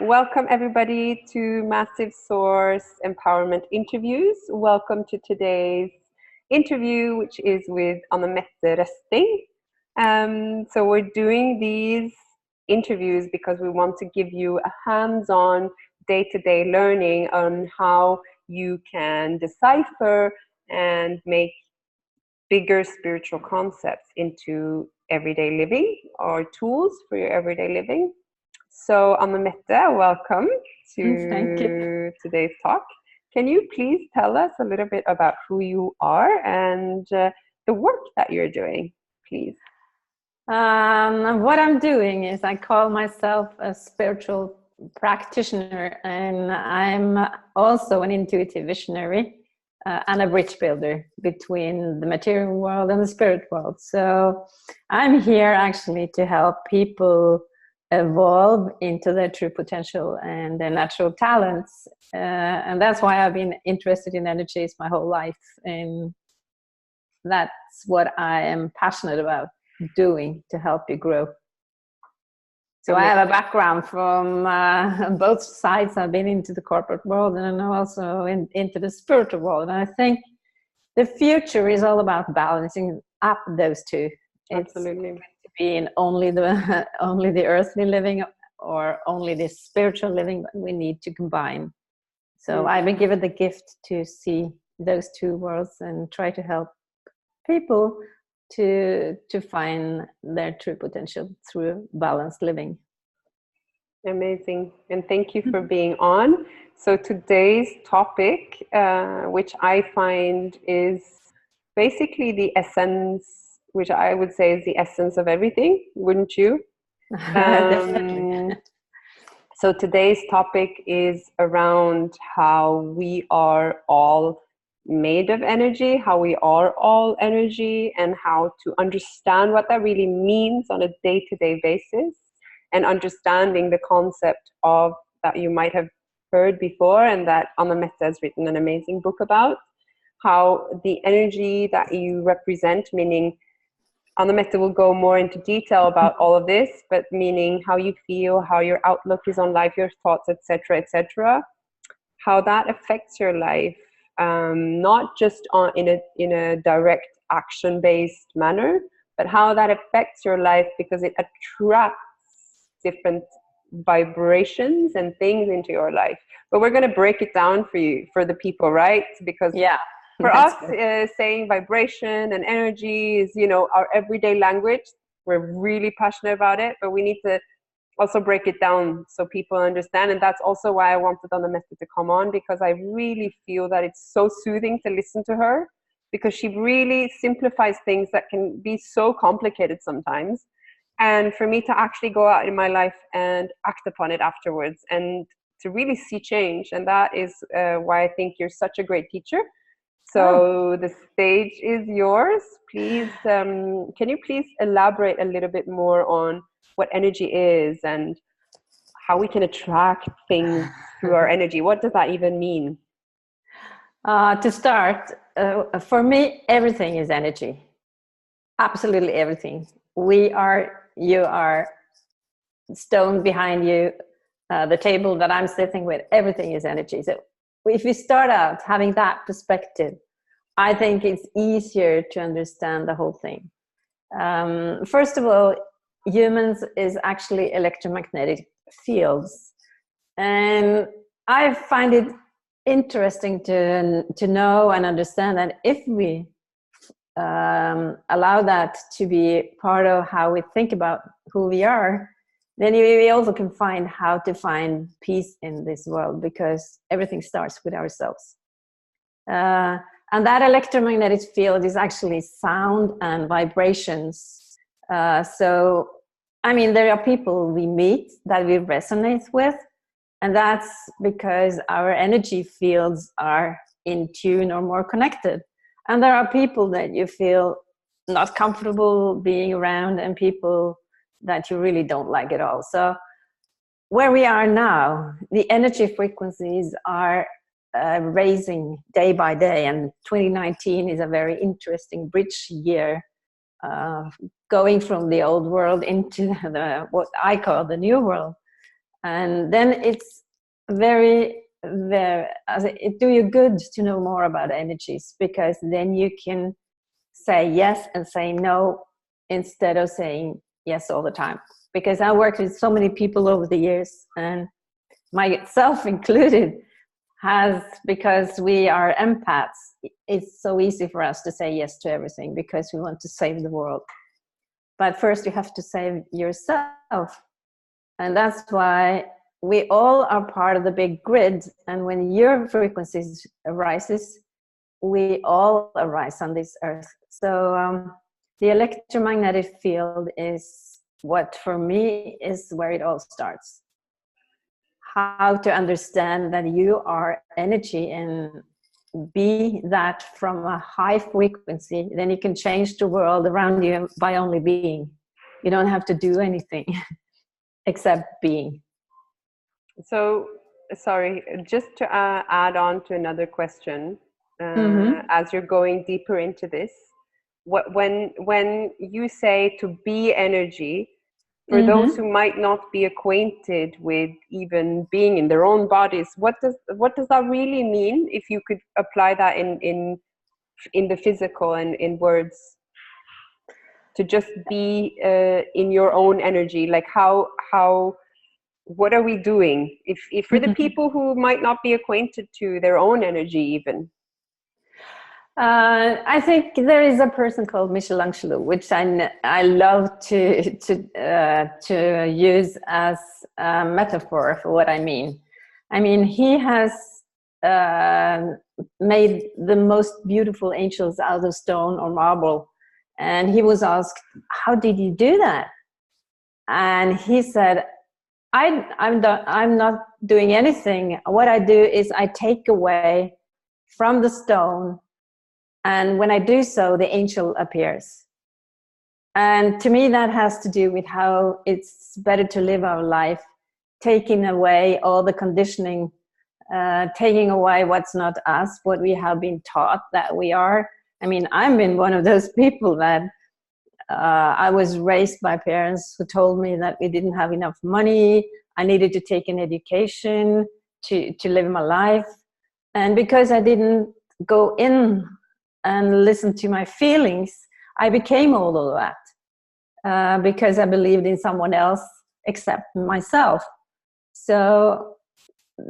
Welcome everybody to Massive Source Empowerment Interviews. Welcome to today's interview, which is with Anne-Mette Røsting. So we're doing these interviews because we want to give you a hands-on day-to-day learning on how you can decipher and make bigger spiritual concepts into everyday living or tools for your everyday living. So Anne-Mette, welcome to today's talk. Can you please tell us a little bit about who you are and the work that you're doing, please? What I'm doing is I call myself a spiritual practitioner, and I'm also an intuitive visionary and a bridge builder between the material world and the spirit world. So I'm here actually to help people evolve into their true potential and their natural talents, and that's why I've been interested in energies my whole life, and that's what I am passionate about doing to help you grow. So I have a background from both sides. I've been into the corporate world and I'm also into the spiritual world, and I think the future is all about balancing up those two. Absolutely. It's be in only the earthly living or only the spiritual living, but we need to combine. So I've been given the gift to see those two worlds and try to help people to find their true potential through balanced living. Amazing, and thank you for being on. So today's topic, which I find is basically the essence, which I would say is the essence of everything, wouldn't you? So today's topic is around how we are all made of energy, how we are all energy, and how to understand what that really means on a day-to-day basis, and understanding the concept of that you might have heard before and that Anne-Mette has written an amazing book about, how the energy that you represent, meaning Anne-Mette will go more into detail about all of this, but meaning how you feel, how your outlook is on life, your thoughts, etc., how that affects your life, not just in a direct action-based manner, but how that affects your life because it attracts different vibrations and things into your life. But we're going to break it down for you, for the people, right? Because for us, saying vibration and energy is, our everyday language. We're really passionate about it, but we need to also break it down so people understand. And that's also why I wanted Anne-Mette to come on, because I really feel that it's so soothing to listen to her, because she really simplifies things that can be so complicated sometimes. And for me to actually go out in my life and act upon it afterwards and to really see change. And that is why I think you're such a great teacher. So the stage is yours. Please, can you please elaborate a little bit more on what energy is and how we can attract things through our energy? What does that even mean? To start, for me, everything is energy. Absolutely everything. You are, stone behind you, the table that I'm sitting with, everything is energy. So if we start out having that perspective, I think it's easier to understand the whole thing. First of all, humans is actually electromagnetic fields, and I find it interesting to know and understand that if we allow that to be part of how we think about who we are, then we also can find how to find peace in this world, because everything starts with ourselves. And that electromagnetic field is actually sound and vibrations. So, I mean, there are people we meet that we resonate with, and that's because our energy fields are in tune or more connected. And there are people that you feel not comfortable being around, and people that you really don't like at all. So where we are now, the energy frequencies are raising day by day, and 2019 is a very interesting bridge year, going from the old world into what I call the new world. And then it's very, it do you good to know more about energies, because then you can say yes and say no instead of saying yes all the time. Because I worked with so many people over the years, and myself included, because we are empaths, it's so easy for us to say yes to everything because we want to save the world. But first you have to save yourself. And that's why we all are part of the big grid. And when your frequencies arises, we all arise on this earth. So the electromagnetic field is what, for me, is where it all starts. How to understand that you are energy and be that from a high frequency, then you can change the world around you by only being. You don't have to do anything except being. So, sorry, just to add on to another question, as you're going deeper into this, when you say to be energy, for those who might not be acquainted with even being in their own bodies, what does that really mean? If you could apply that in the physical and in words, to just be in your own energy, like how what are we doing? If for the people who might not be acquainted to their own energy, even. I think there is a person called Michelangelo, which I love to use as a metaphor for what I mean. I mean, he has made the most beautiful angels out of stone or marble, and he was asked, "How did you do that?" And he said, I'm not doing anything. What I do is I take away from the stone, and when I do so, the angel appears. And to me, that has to do with how it's better to live our life, taking away all the conditioning, taking away what's not us, what we have been taught that we are. I mean, I've been one of those people that I was raised by parents who told me that we didn't have enough money. I needed to take an education to live my life. And because I didn't go in and listen to my feelings, I became all of that because I believed in someone else except myself. So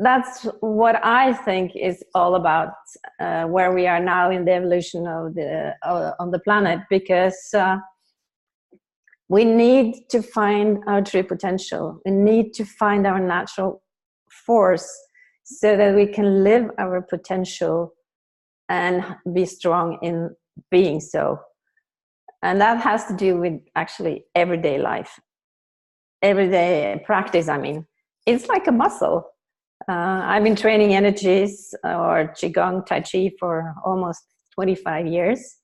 that's what I think is all about where we are now in the evolution of on the planet, because we need to find our true potential. We need to find our natural force so that we can live our potential and be strong in being so. And that has to do with actually everyday life, everyday practice. I mean, it's like a muscle. I've been training energies or Qigong, Tai Chi for almost 25 years.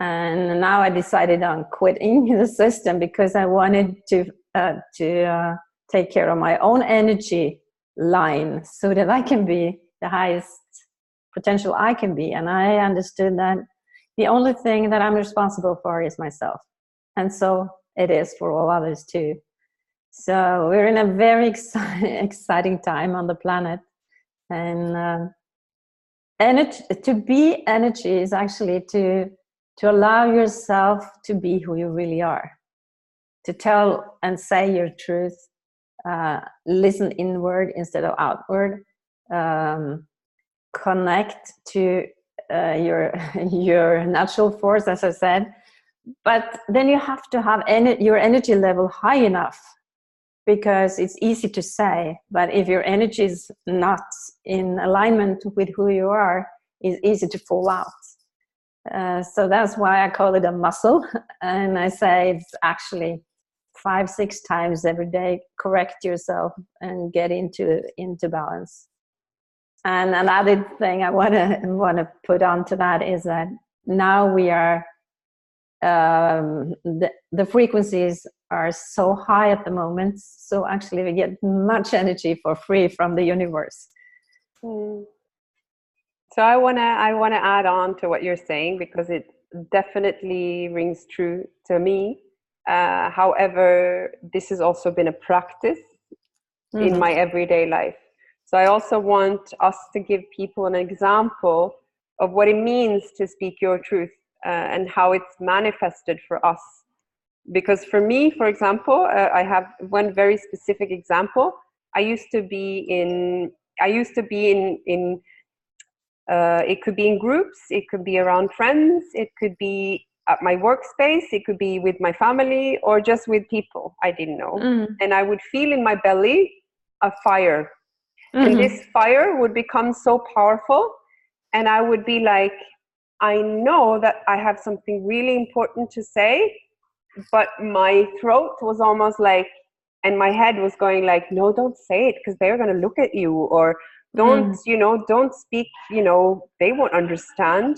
And now I decided on quitting the system because I wanted to take care of my own energy line so that I can be the highest potential I can be. And I understood that the only thing that I'm responsible for is myself. And so it is for all others too. So we're in a very exciting time on the planet. And energy, to be energy is actually to allow yourself to be who you really are, to tell and say your truth, listen inward instead of outward, connect to your natural force, as I said. But then you have to have your energy level high enough, because it's easy to say, but if your energy is not in alignment with who you are, it's easy to fall out. So that's why I call it a muscle. And I say it's actually 5-6 times every day, correct yourself and get into balance. And another thing I want to put onto that is that now we are, the frequencies are so high at the moment. So actually we get much energy for free from the universe. So I wanna add on to what you're saying, because it definitely rings true to me. However, this has also been a practice in my everyday life. So I also want us to give people an example of what it means to speak your truth, and how it's manifested for us. Because for me, for example, I have one very specific example. I used to be in it could be in groups, it could be around friends, it could be at my workspace, it could be with my family, or just with people I didn't know. And I would feel in my belly a fire. And this fire would become so powerful, and I would be like, I know that I have something really important to say, but my throat was almost like, and my head was going like, no, don't say it, because they're going to look at you, or don't speak, they won't understand.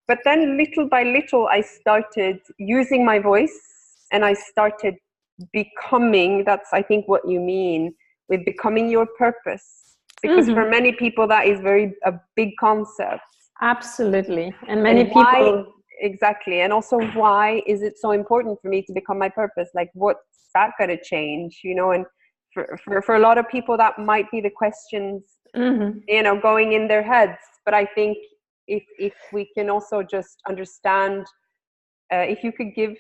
But then little by little, I started using my voice, and I started becoming, that's I think what you mean with becoming your purpose. Because for many people, that is a big concept. Absolutely. And many and why, people... Exactly. And also, why is it so important for me to become my purpose? Like, what's that going to change? And for a lot of people, that might be the questions, going in their heads. But I think if we can also just understand, if you could give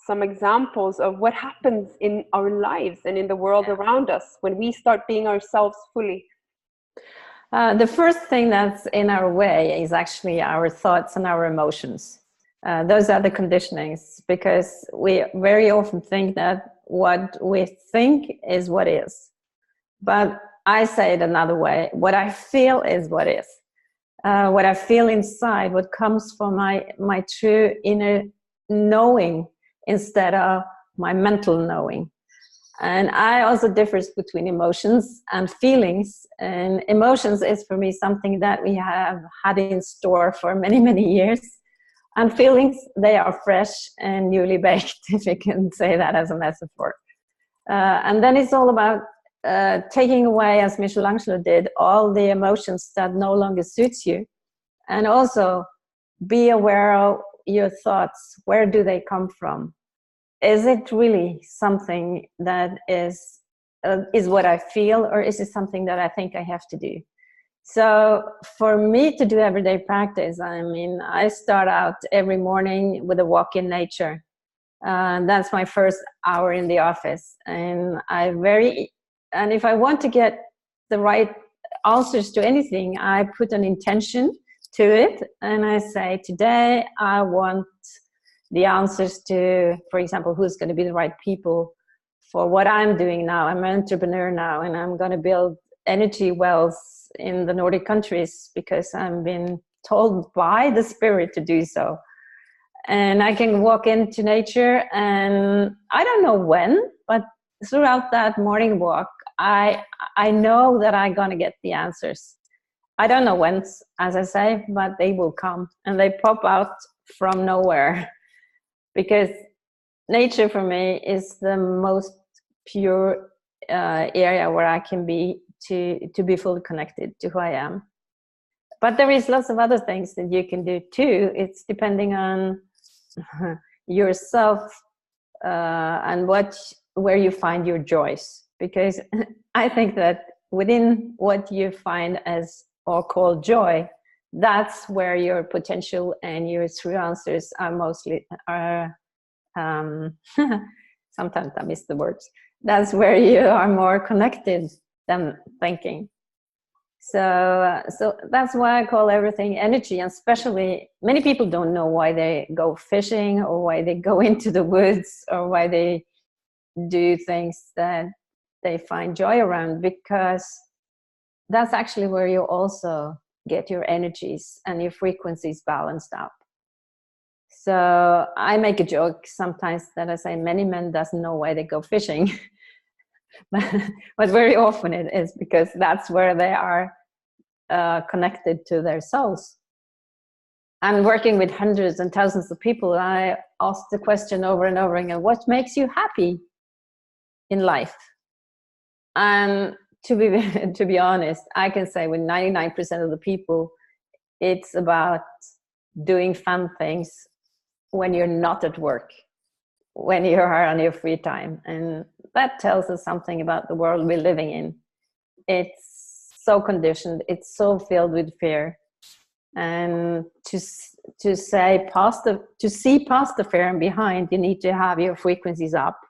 some examples of what happens in our lives and in the world around us when we start being ourselves fully. The first thing that's in our way is actually our thoughts and our emotions. Those are the conditionings, because we very often think that what we think is what is. But I say it another way. What I feel is what is. What I feel inside, what comes from my true inner knowing instead of my mental knowing. And I also differs between emotions and feelings. And emotions is for me something that we have had in store for many, many years. And feelings, they are fresh and newly baked, if you can say that as a metaphor. And then it's all about taking away, as Michelangelo did, all the emotions that no longer suits you. And also be aware of your thoughts. Where do they come from? Is it really something that is what I feel, or is it something that I think I have to do? So for me to do everyday practice, I start out every morning with a walk in nature. That's my first hour in the office. And if I want to get the right answers to anything, I put an intention to it. And I say, today I want the answers to, for example, who's going to be the right people for what I'm doing now. I'm an entrepreneur now, and I'm going to build energy wells in the Nordic countries because I've been told by the spirit to do so. And I can walk into nature, and I don't know when, but throughout that morning walk, I know that I'm going to get the answers. I don't know when, as I say, but they will come, and they pop out from nowhere. Because nature for me is the most pure area where I can be to be fully connected to who I am. But there is lots of other things that you can do too. It's depending on yourself and where you find your joys. Because I think that within what you find as or call joy, that's where your potential and your true answers are sometimes I miss the words. That's where you are more connected than thinking. So that's why I call everything energy. And especially many people don't know why they go fishing, or why they go into the woods, or why they do things that they find joy around, because that's actually where you also get your energies and your frequencies balanced out. So I make a joke sometimes that I say many men doesn't know why they go fishing. But very often it is because that's where they are connected to their souls. And working with hundreds and thousands of people, I ask the question over and over again, what makes you happy in life? And to be honest, I can say with 99% of the people, it's about doing fun things when you're not at work. when you are on your free time. And that tells us something about the world we're living in. It's so conditioned, it's so filled with fear. And to see past the fear and behind, you need to have your frequencies up.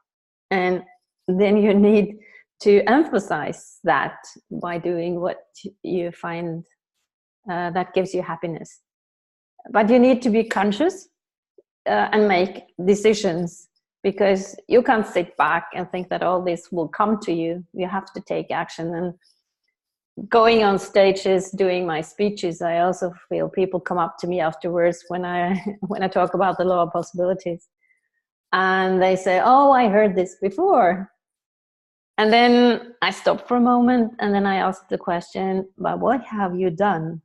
And then you need to emphasize that by doing what you find that gives you happiness. But you need to be conscious and make decisions, because you can't sit back and think that all this will come to you. You have to take action. And going on stages, doing my speeches, I also feel people come up to me afterwards when I talk about the law of possibilities, and they say, "Oh, I heard this before." And then I stop for a moment, and then I ask the question, "But what have you done?"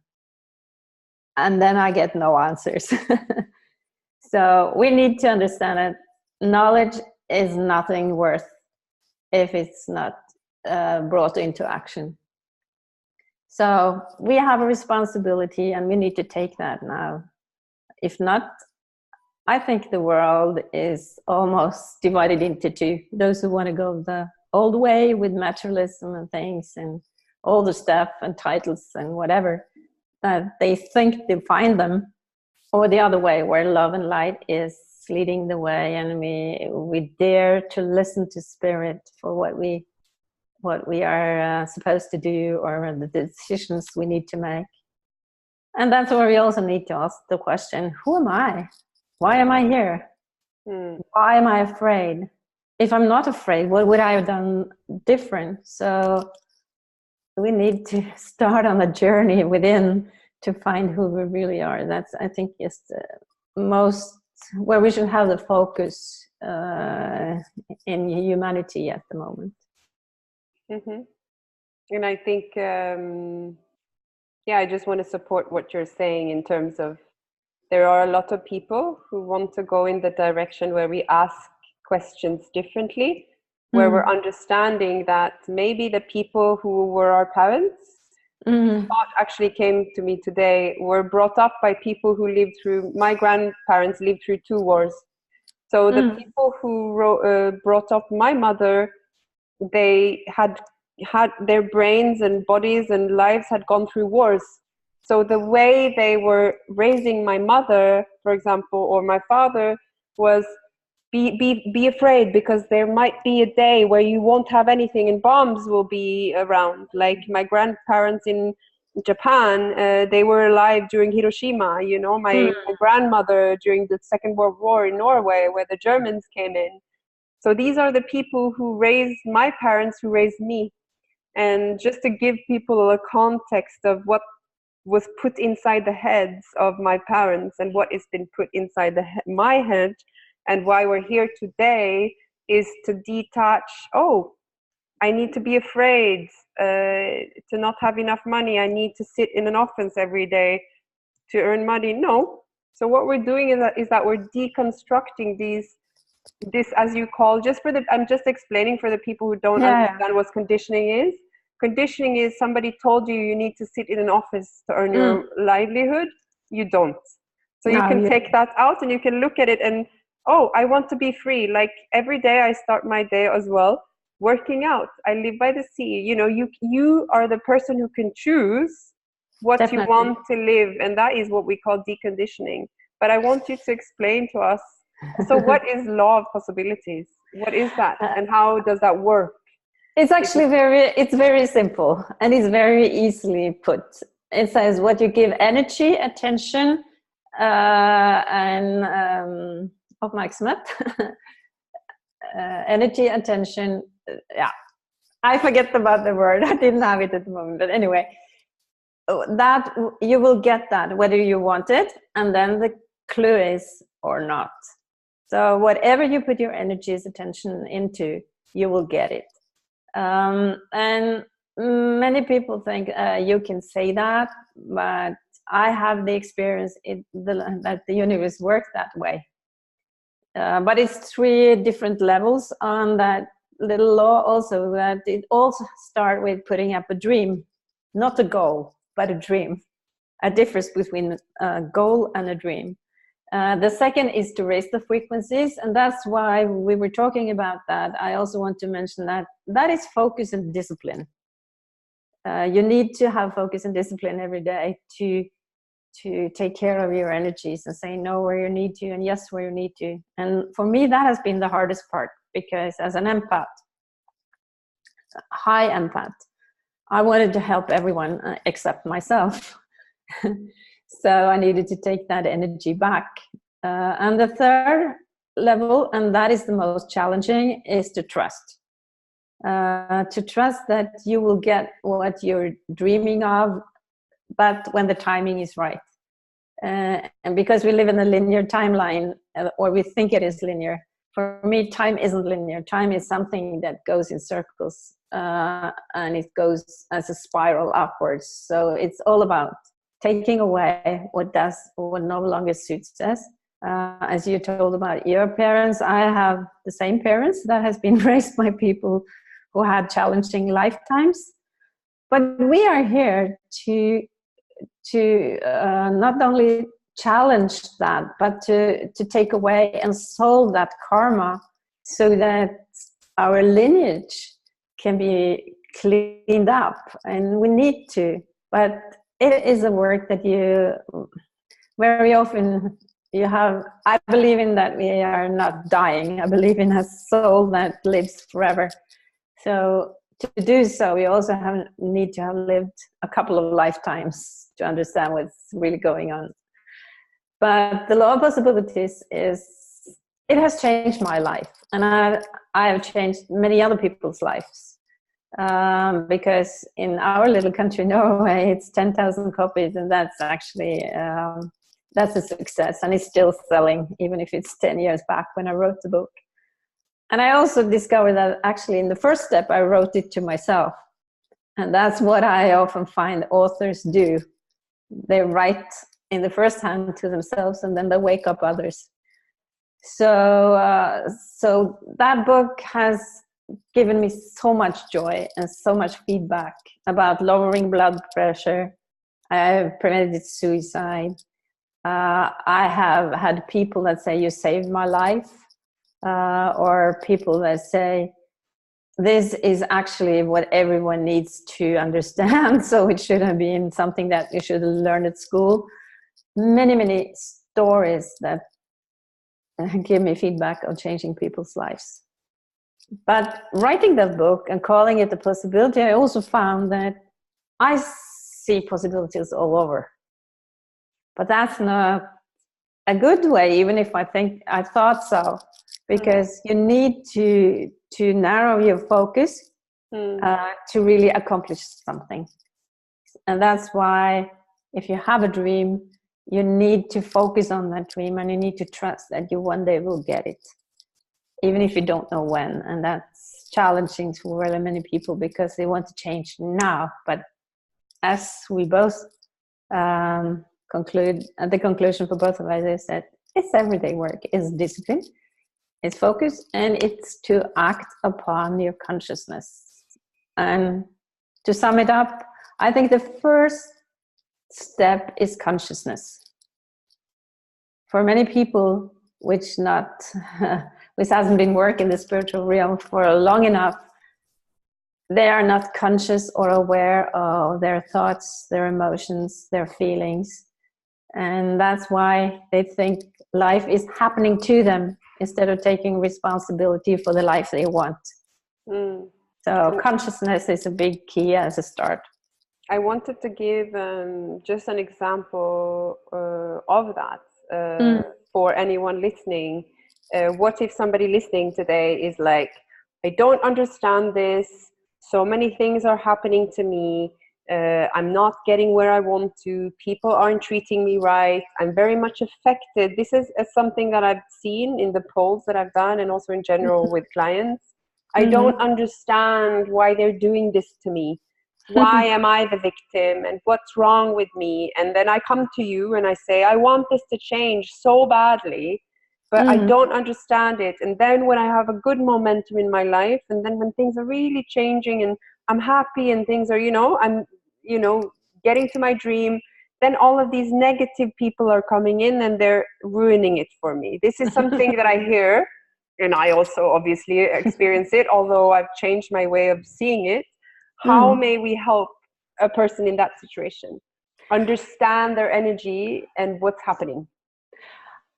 And then I get no answers. So we need to understand that knowledge is nothing worth if it's not brought into action. So we have a responsibility, and we need to take that now. If not, I think the world is almost divided into two. Those who want to go the old way with materialism and things and all the stuff and titles and whatever, that they think they find them, or the other way, where love and light is leading the way, and we dare to listen to spirit for what we are supposed to do, or the decisions we need to make. And that's where we also need to ask the question, who am I? Why am I here? Why am I afraid? If I'm not afraid, what would I have done different? So we need to start on a journey within to find who we really are. That's, I think, is the most where we should have the focus in humanity at the moment. Mm-hmm. And I think, I just want to support what you're saying in terms of there are a lot of people who want to go in the direction where we ask questions differently, where we're understanding that maybe the people who were our parents, thought actually came to me today, were brought up by people who lived through, my grandparents lived through 2 wars. So the people who brought up my mother, they had their brains and bodies and lives had gone through wars. So the way they were raising my mother, for example, or my father, was be afraid, because there might be a day where you won't have anything and bombs will be around. Like my grandparents in Japan, they were alive during Hiroshima. You know, my grandmother during the Second World War in Norway, where the Germans came in. So these are the people who raised my parents, who raised me. And just to give people a context of what was put inside the heads of my parents and what has been put inside my head, and why we're here today, is to detach. Oh, I need to be afraid to not have enough money. I need to sit in an office every day to earn money. No. So what we're doing is that we're deconstructing this, as you call, I'm just explaining for the people who don't understand what conditioning is. Conditioning is somebody told you need to sit in an office to earn your livelihood. You don't. So you can take that out and you can look at it and, oh, I want to be free. Like every day I start my day as well working out. I live by the sea. You know, you are the person who can choose what you want to live, and that is what we call deconditioning. But I want you to explain to us, so what is law of possibilities? What is that, and how does that work? It's actually very simple, and it's very easily put. It says what you give energy, attention, and uppmärksamhet. Energy, attention. Yeah, I forget about the word. I didn't have it at the moment, but anyway, that you will get that whether you want it, and then the clue is or not. So whatever you put your energy's attention into, you will get it. And many people think you can say that, but I have the experience that the universe works that way. But it's 3 different levels on that little law also, that it also starts with putting up a dream, not a goal, but a dream. A difference between a goal and a dream. The second is to raise the frequencies, and that's why we were talking about that. I also want to mention that that is focus and discipline. You need to have focus and discipline every day to take care of your energies and say no where you need to and yes where you need to. And for me, that has been the hardest part, because as an empath, high empath, I wanted to help everyone except myself. So I needed to take that energy back. And the third level, and that is the most challenging, is to trust. To trust that you will get what you're dreaming of, but when the timing is right. And because we live in a linear timeline, or we think it is linear, for me, time isn't linear. Time is something that goes in circles, and it goes as a spiral upwards. So it's all about taking away what no longer suits us. As you told about your parents, I have the same parents that has been raised by people who had challenging lifetimes. But we are here to not only challenge that, but to take away and solve that karma, so that our lineage can be cleaned up. And we need to, but it is a work that you very often you have. I believe in that we are not dying. I believe in a soul that lives forever. So to do so, we also need to have lived a couple of lifetimes to understand what's really going on. But the law of possibilities it has changed my life, and I have changed many other people's lives. Because in our little country, Norway, it's 10,000 copies, and that's actually that's a success, and it's still selling, even if it's 10 years back when I wrote the book. And I also discovered that actually in the first step, I wrote it to myself, and that's what I often find authors do. They write in the first hand to themselves, and then they wake up others. So that book has given me so much joy and so much feedback about lowering blood pressure. I have prevented suicide. I have had people that say, you saved my life, or people that say, this is actually what everyone needs to understand, so it should have been something that you should learn at school. Many stories that give me feedback on changing people's lives. But writing that book and calling it a possibility, I also found that I see possibilities all over. But that's not a good way, even if I thought so, because you need to narrow your focus to really accomplish something. And that's why if you have a dream, you need to focus on that dream, and you need to trust that you one day will get it, even if you don't know when. And that's challenging for really many people because they want to change now. But as we both conclude, at the conclusion for both of us is that it's everyday work, it's discipline, it's focus, and it's to act upon your consciousness. And to sum it up, I think the first step is consciousness. For many people, which hasn't been working in the spiritual realm for long enough, they are not conscious or aware of their thoughts, their emotions, their feelings. And that's why they think life is happening to them instead of taking responsibility for the life they want. So consciousness is a big key as a start. I wanted to give just an example of that for anyone listening. What if somebody listening today is like, I don't understand this, so many things are happening to me, I'm not getting where I want to, people aren't treating me right, I'm very much affected. This is something that I've seen in the polls that I've done and also in general with clients. I don't understand why they're doing this to me. Why am I the victim, and what's wrong with me? And then I come to you and I say, I want this to change so badly, but I don't understand it. And then when I have a good momentum in my life, and then when things are really changing and I'm happy and things are, I'm, getting to my dream, then all of these negative people are coming in and they're ruining it for me. This is something that I hear, and I also obviously experience it, although I've changed my way of seeing it. How may we help a person in that situation understand their energy and what's happening?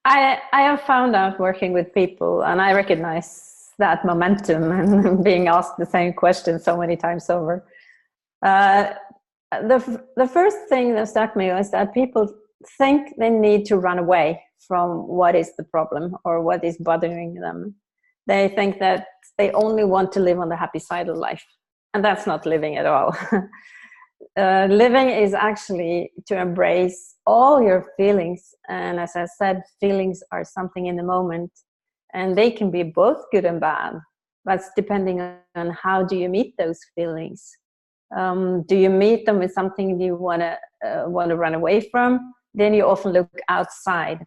I have found out working with people, and I recognize that momentum and being asked the same question so many times over. The first thing that struck me was that people think they need to run away from what is the problem or what is bothering them. They think that they only want to live on the happy side of life, and that's not living at all. Living is actually to embrace all your feelings, and as I said, feelings are something in the moment, and they can be both good and bad, but it's depending on how do you meet those feelings. Do you meet them with something you want to run away from? Then you often look outside.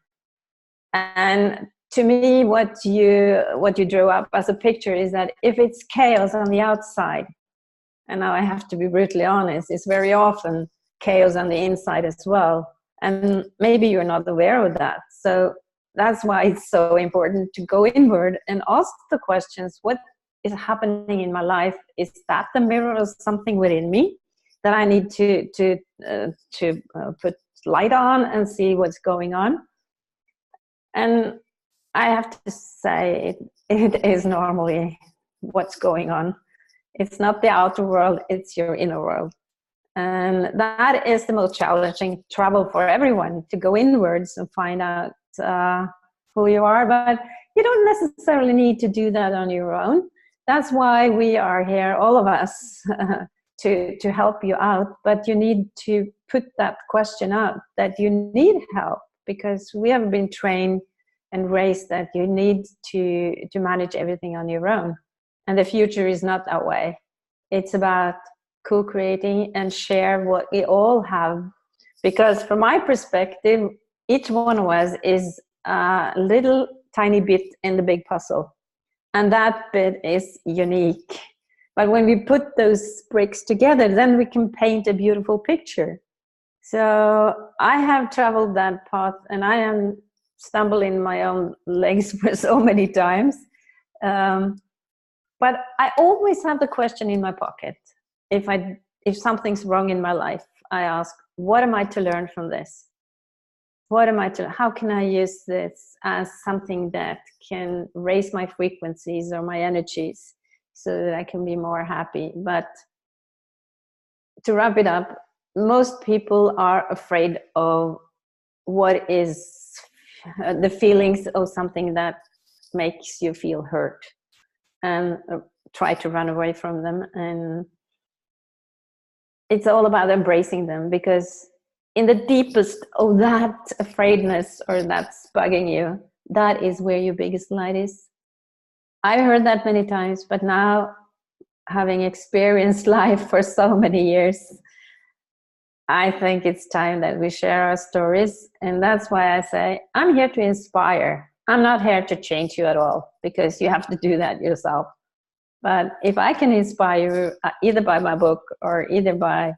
And to me, what you drew up as a picture is that if it's chaos on the outside, and now I have to be brutally honest, it's very often chaos on the inside as well. And maybe you're not aware of that. So that's why it's so important to go inward and ask the questions, what is happening in my life? Is that the mirror of something within me that I need to put light on and see what's going on? And I have to say it is normally what's going on. It's not the outer world, it's your inner world. And that is the most challenging travel for everyone, to go inwards and find out who you are. But you don't necessarily need to do that on your own. That's why we are here, all of us, to help you out. But you need to put that question out, that you need help, because we have been trained and raised that you need to manage everything on your own. And the future is not that way. It's about co-creating and share what we all have. Because from my perspective, each one of us is a little tiny bit in the big puzzle. And that bit is unique. But when we put those bricks together, then we can paint a beautiful picture. So I have traveled that path, and I am stumbling my own legs for so many times. But I always have the question in my pocket. If something's wrong in my life, I ask, what am I to learn from this? How can I use this as something that can raise my frequencies or my energies so that I can be more happy? But to wrap it up, most people are afraid of what is the feelings of something that makes you feel hurt, and try to run away from them. And it's all about embracing them, because in the deepest of that afraidness or that's bugging you, that is where your biggest light is. I've heard that many times, but now, having experienced life for so many years, I think it's time that we share our stories. And that's why I say, I'm here to inspire. I'm not here to change you at all, because you have to do that yourself. But if I can inspire you, either by my book or either by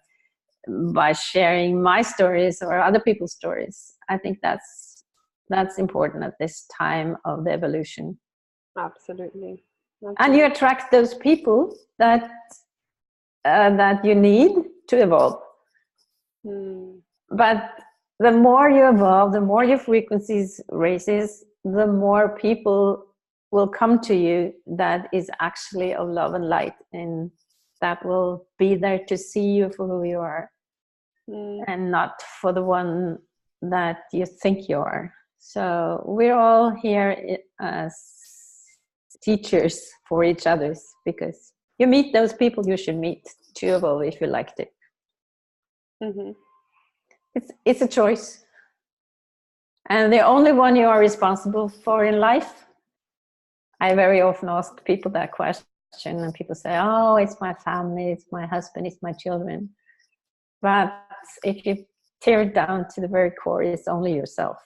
sharing my stories or other people's stories, I think that's important at this time of the evolution. Absolutely. And you attract those people that you need to evolve. But the more you evolve, the more your frequencies raises, the more people will come to you that is actually of love and light, and that will be there to see you for who you are, and not for the one that you think you are. So we're all here as teachers for each other, because you meet those people you should meet to evolve if you liked it. It's a choice, and the only one you are responsible for in life. I very often ask people that question, and people say, oh, it's my family, it's my husband, it's my children. But if you tear it down to the very core, it's only yourself.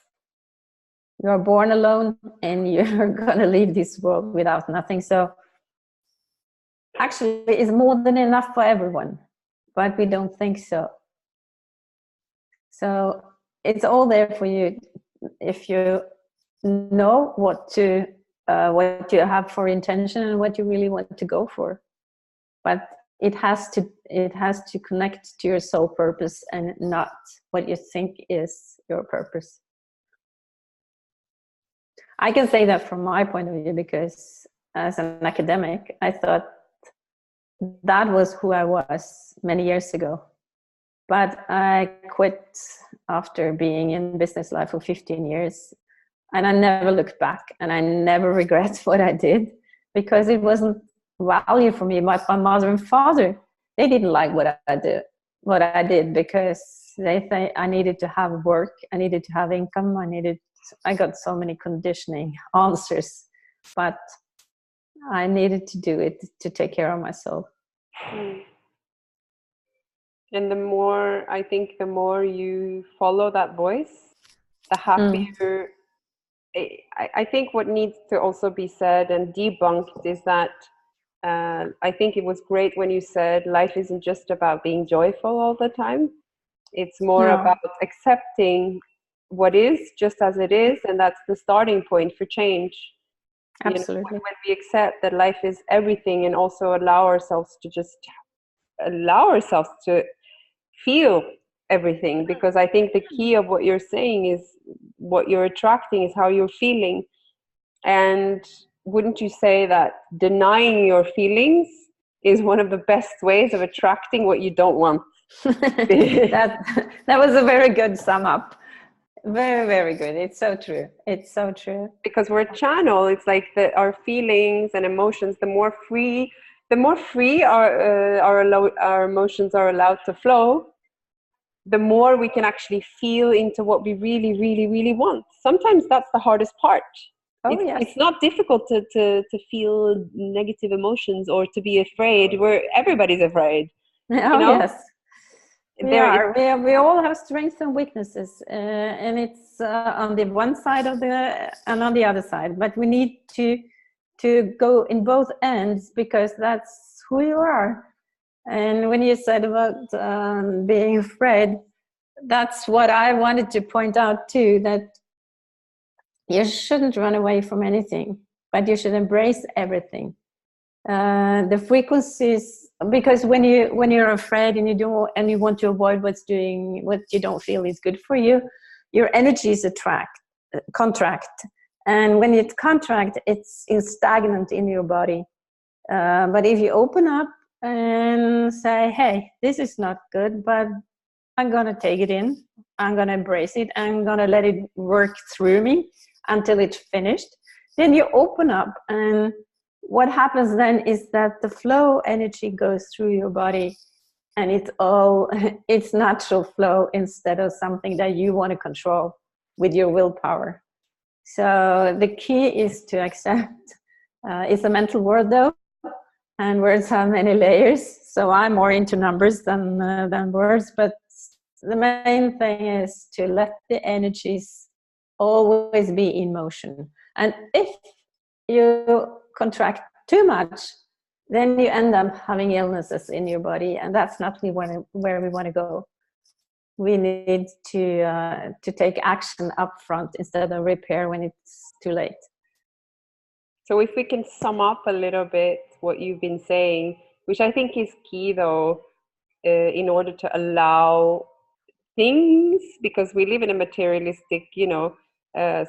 You are born alone, and you're going to leave this world without nothing. So actually, it's more than enough for everyone, but we don't think so. So it's all there for you if you know what you have for intention and what you really want to go for. But it has to connect to your soul purpose and not what you think is your purpose. I can say that from my point of view, because as an academic, I thought that was who I was many years ago. But I quit after being in business life for 15 years. And I never looked back, and I never regret what I did, because it wasn't value for me. My mother and father, they didn't like what I did, because they think I needed to have work, I needed to have income, I got so many conditioning answers, but I needed to do it to take care of myself. And the more you follow that voice, the happier. I think what needs to also be said and debunked is that I think it was great when you said life isn't just about being joyful all the time. It's more about accepting what is just as it is, and that's the starting point for change. Absolutely. When we accept that life is everything, and also allow ourselves to feel everything, because I think the key of what you're saying is what you're attracting is how you're feeling. And wouldn't you say that denying your feelings is one of the best ways of attracting what you don't want? that was a very good sum up. Very, very good. It's so true. It's so true. Because we're a channel. It's like our feelings and emotions, the more free our emotions are allowed to flow, the more we can actually feel into what we really, really, really want. Sometimes that's the hardest part. It's not difficult to feel negative emotions or to be afraid. Everybody's afraid. Yes. We all have strengths and weaknesses, and it's on the one side and on the other side. But we need to go in both ends, because that's who you are. And when you said about being afraid, that's what I wanted to point out too, that you shouldn't run away from anything, but you should embrace everything. The frequencies, because when you're afraid and you want to avoid what you don't feel is good for you, your energies contract, and when it contract, it's stagnant in your body. But if you open up and say, hey, this is not good, but I'm gonna take it in, I'm gonna embrace it, I'm gonna let it work through me until it's finished, then you open up, and what happens then is that the flow energy goes through your body, and it's natural flow instead of something that you want to control with your willpower. So the key is to accept. It's a mental word though, and words have many layers. So I'm more into numbers than words, but the main thing is to let the energies always be in motion. And if you contract too much, then you end up having illnesses in your body, and that's not where we want to go. We need to take action up front instead of repair when it's too late. So if we can sum up a little bit what you've been saying, which I think is key though, in order to allow things, because we live in a materialistic,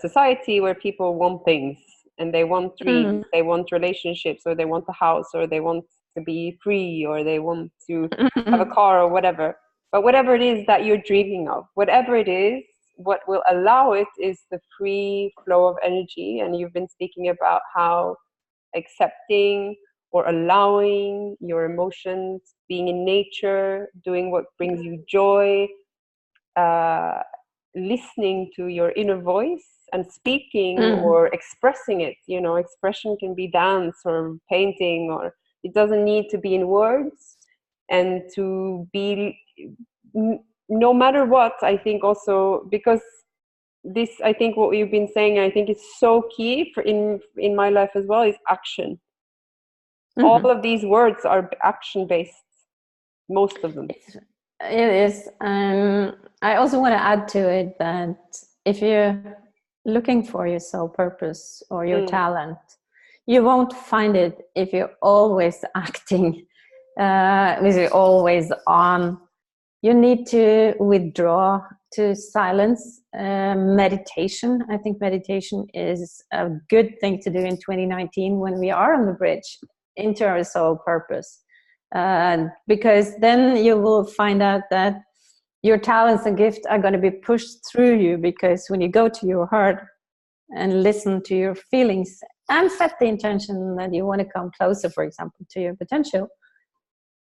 society where people want things, and they want dreams, they want relationships, or they want a house, or they want to be free, or they want to have a car, or whatever. But whatever it is that you're dreaming of, whatever it is, what will allow it is the free flow of energy. And you've been speaking about how accepting or allowing your emotions, being in nature, doing what brings you joy, listening to your inner voice and speaking or expressing it. Expression can be dance or painting, or it doesn't need to be in words. And to be, no matter what, I think also, because this, I think what you've been saying, I think is so key for in my life as well, is action. All of these words are action based, most of them. It is. I also want to add to it that if you're looking for your soul purpose or your talent, you won't find it if you're always acting, if you're always on. You need to withdraw to silence. Meditation. I think meditation is a good thing to do in 2019 when we are on the bridge into our soul purpose. Because then you will find out that your talents and gifts are going to be pushed through you, because when you go to your heart and listen to your feelings and set the intention that you want to come closer, for example, to your potential,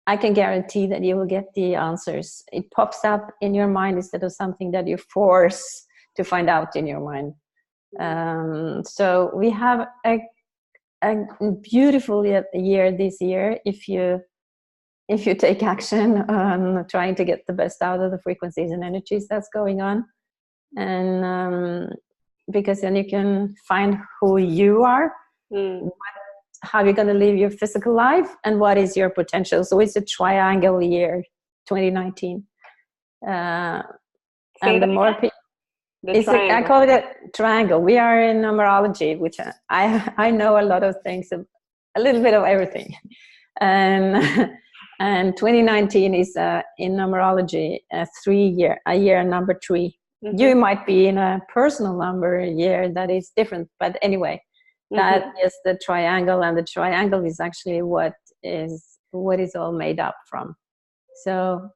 I can guarantee that you will get the answers. It pops up in your mind instead of something that you force to find out in your mind. So we have a beautiful year this year if you take action on trying to get the best out of the frequencies and energies that's going on. And because then you can find who you are, how you're going to live your physical life, and what is your potential. So it's a triangle year, 2019. And the more people, I call it a triangle. We are in numerology, which I know a lot of things, a little bit of everything. And 2019 is in numerology a year number 3. You might be in a personal number year that is different, but anyway, that is the triangle, and the triangle is actually what is all made up from. So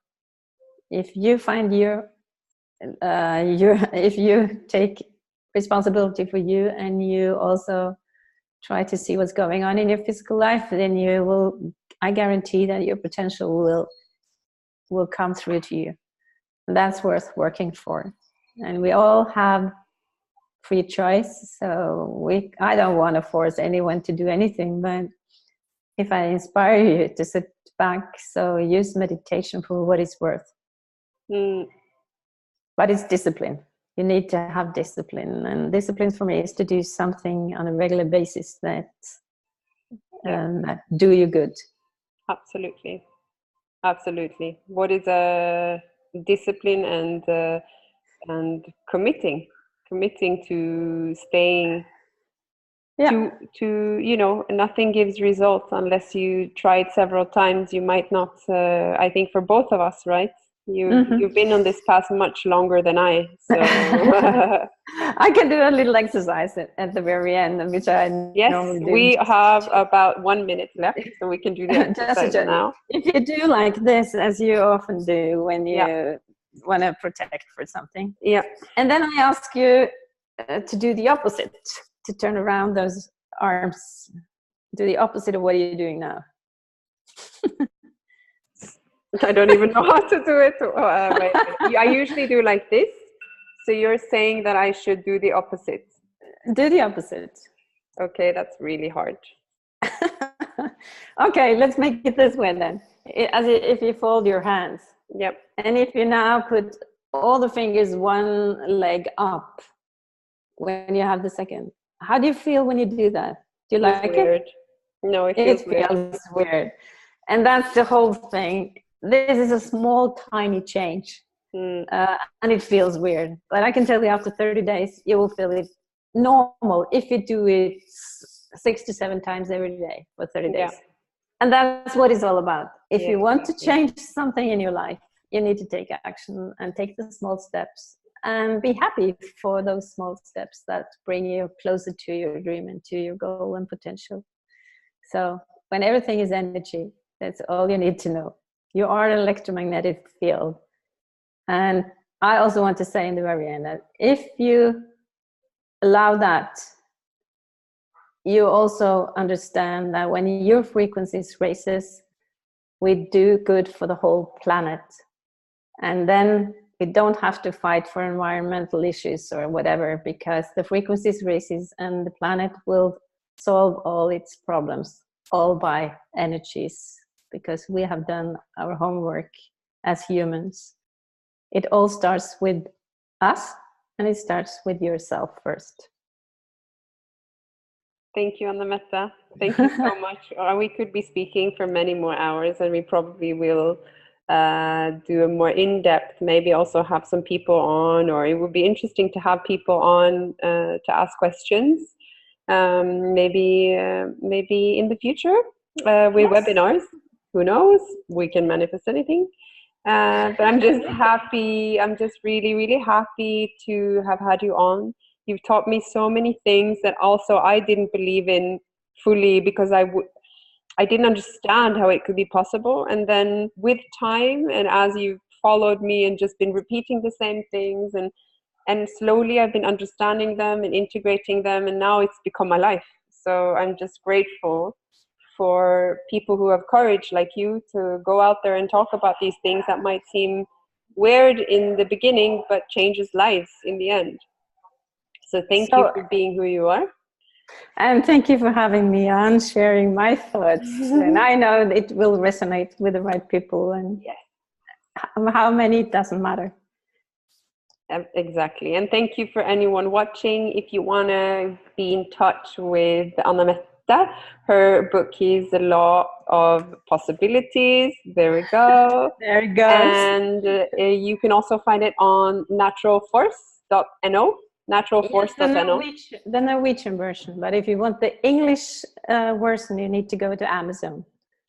if you find if you take responsibility for you, and you also try to see what's going on in your physical life, then you will, I guarantee that your potential will come through to you. And that's worth working for. And we all have free choice, so I don't want to force anyone to do anything, but if I inspire you to sit back, so use meditation for what it's worth. But it's discipline. You need to have discipline, and discipline for me is to do something on a regular basis that do you good. Absolutely. What is a discipline and committing to staying to nothing gives results unless you try it several times. You might not, I think for both of us, right? You've been on this path much longer than I, so I can do a little exercise at the very end, which I normally do. We have about 1 minute left, so we can do the exercise now. If you do like this, as you often do when you want to protect for something, and then I ask you to do the opposite, to turn around those arms, do the opposite of what you're doing now. I don't even know how to do it. I usually do like this. So you're saying that I should do the opposite. Do the opposite. Okay, that's really hard. Okay, let's make it this way then. If you fold your hands. Yep. And if you now put all the fingers one leg up when you have the second. How do you feel when you do that? Do you like it? No, it feels weird. And that's the whole thing. This is a small, tiny change. And it feels weird. But I can tell you after 30 days, you will feel it normal if you do it 6 to 7 times every day for 30 days. And that's what it's all about. If you want to change something in your life, you need to take action and take the small steps and be happy for those small steps that bring you closer to your dream and to your goal and potential. So when everything is energy, that's all you need to know. You are an electromagnetic field. And I also want to say in the very end that if you allow that, you also understand that when your frequencies raises, we do good for the whole planet. And then we don't have to fight for environmental issues or whatever, because the frequencies raises and the planet will solve all its problems, all by energies, because we have done our homework as humans. It all starts with us, and it starts with yourself first. Thank you, Anne-Mette. Thank you so much. We could be speaking for many more hours, and we probably will do a more in-depth, maybe also have some people on, or it would be interesting to have people on to ask questions. Maybe in the future with webinars. Who knows? We can manifest anything. But I'm just happy. I'm just really, really happy to have had you on. You've taught me so many things that also I didn't believe in fully, because I didn't understand how it could be possible. And then with time, and as you've followed me and just been repeating the same things, and slowly I've been understanding them and integrating them, and now it's become my life. So I'm just grateful for people who have courage like you to go out there and talk about these things that might seem weird in the beginning, but changes lives in the end. So thank you for being who you are. And thank you for having me on, sharing my thoughts. And I know it will resonate with the right people, and how many, it doesn't matter. Exactly. And thank you for anyone watching. If you want to be in touch with Anne-Mette, her book is The Law of Possibilities. There we go. There it goes. And you can also find it on naturalforce.no. Naturalforce.no. The Norwegian version, but if you want the English version, you need to go to Amazon.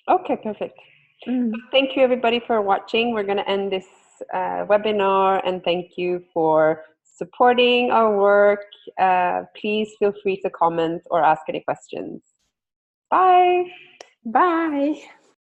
Okay, perfect. Thank you everybody for watching. We're going to end this webinar, and thank you for supporting our work. Please feel free to comment or ask any questions. Bye. Bye.